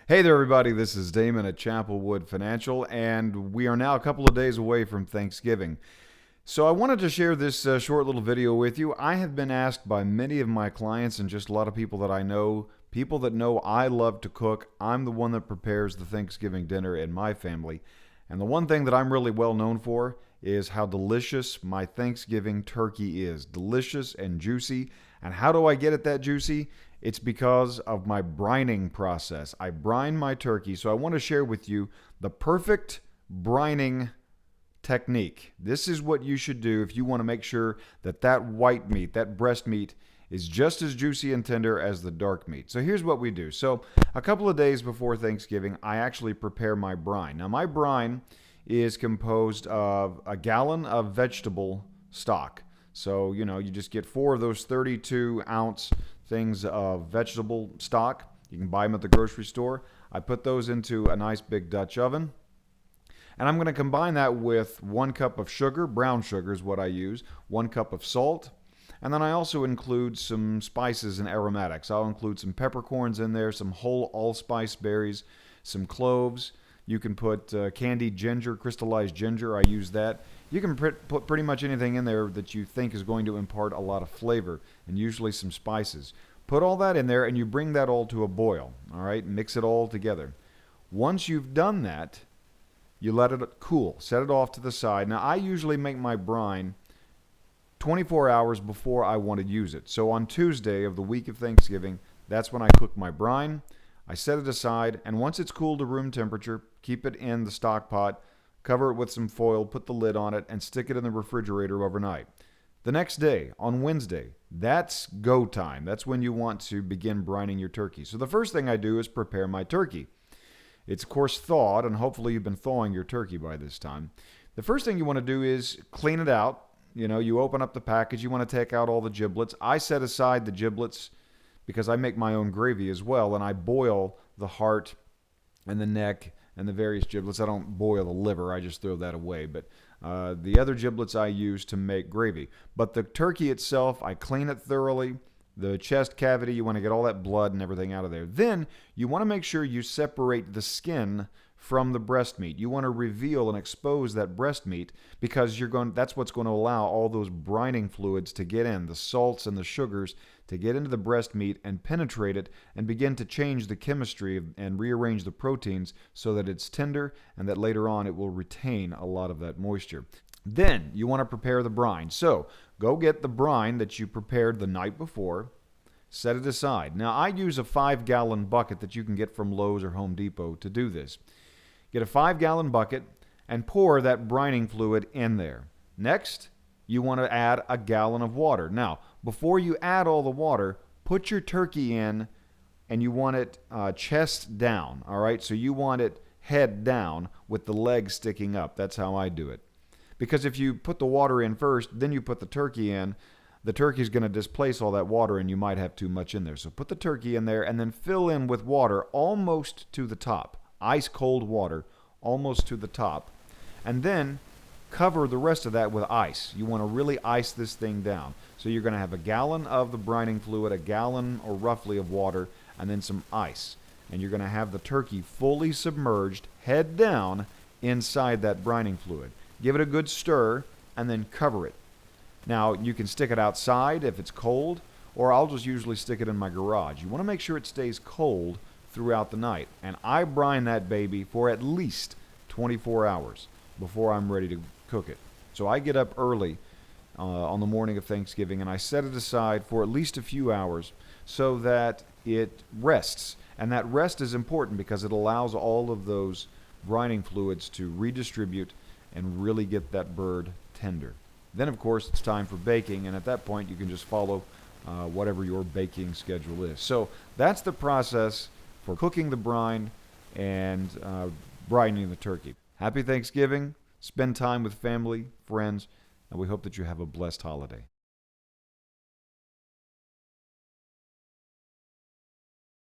Hey there, everybody. This is Damon at Chapelwood Financial, and we are now a couple of days away from Thanksgiving. So, I wanted to share this short little video with you. I have been asked by many of my clients and just a lot of people that I know, people that know I love to cook. I'm the one that prepares the Thanksgiving dinner in my family. And the one thing that I'm really well known for is how delicious my Thanksgiving turkey is. Delicious and juicy. And how do I get it that juicy? It's because of my brining process. I brine my turkey. So I want to share with you the perfect brining technique. This is what you should do if you want to make sure that that white meat, that breast meat, is just as juicy and tender as the dark meat. So here's what we do. So a couple of days before Thanksgiving, I actually prepare my brine. Now my brine is composed of a gallon of vegetable stock. So, you just get 4 of those 32-ounce things of vegetable stock. You can buy them at the grocery store. I put those into a nice big Dutch oven. And I'm going to combine that with 1 cup of sugar, brown sugar is what I use, 1 cup of salt, and then I also include some spices and aromatics. I'll include some peppercorns in there, some whole allspice berries, some cloves. You can put candied ginger, crystallized ginger. I use that. You can put pretty much anything in there that you think is going to impart a lot of flavor, and usually some spices. Put all that in there, and you bring that all to a boil. All right, mix it all together. Once you've done that, you let it cool. Set it off to the side. Now, I usually make my brine 24 hours before I want to use it. So on Tuesday of the week of Thanksgiving, that's when I cook my brine. I set it aside, and once it's cooled to room temperature, keep it in the stock pot, cover it with some foil, put the lid on it, and stick it in the refrigerator overnight. The next day, on Wednesday, that's go time. That's when you want to begin brining your turkey. So the first thing I do is prepare my turkey. It's, of course, thawed, and hopefully you've been thawing your turkey by this time. The first thing you want to do is clean it out. You open up the package. You want to take out all the giblets. I set aside the giblets because I make my own gravy as well, and I boil the heart and the neck and the various giblets. I don't boil the liver. I just throw that away. But the other giblets I use to make gravy. But the turkey itself, I clean it thoroughly. The chest cavity, you want to get all that blood and everything out of there. Then you want to make sure you separate the skin from the breast meat. You want to reveal and expose that breast meat because that's what's going to allow all those brining fluids to get in, the salts and the sugars to get into the breast meat and penetrate it and begin to change the chemistry and rearrange the proteins so that it's tender and that later on it will retain a lot of that moisture. Then you want to prepare the brine. So go get the brine that you prepared the night before, set it aside. Now I use a 5-gallon bucket that you can get from Lowe's or Home Depot to do this. Get a 5-gallon bucket and pour that brining fluid in there. Next, you want to add a gallon of water. Now, before you add all the water, put your turkey in and you want it chest down. All right, so you want it head down with the legs sticking up. That's how I do it. Because if you put the water in first, then you put the turkey in, the turkey's going to displace all that water and you might have too much in there. So put the turkey in there and then fill in with water almost to the top. Ice cold water almost to the top. And then cover the rest of that with ice. You want to really ice this thing down. So you're going to have a gallon of the brining fluid, a gallon or roughly of water, and then some ice. And you're going to have the turkey fully submerged, head down, inside that brining fluid. Give it a good stir, and then cover it. Now, you can stick it outside if it's cold, or I'll just usually stick it in my garage. You want to make sure it stays cold throughout the night. And I brine that baby for at least 24 hours before I'm ready to cook it. So I get up early on the morning of Thanksgiving, and I set it aside for at least a few hours so that it rests. And that rest is important because it allows all of those brining fluids to redistribute and really get that bird tender. Then, of course, it's time for baking, and at that point, you can just follow whatever your baking schedule is. So that's the process for cooking the brine and brining the turkey. Happy Thanksgiving. Spend time with family, friends, and we hope that you have a blessed holiday.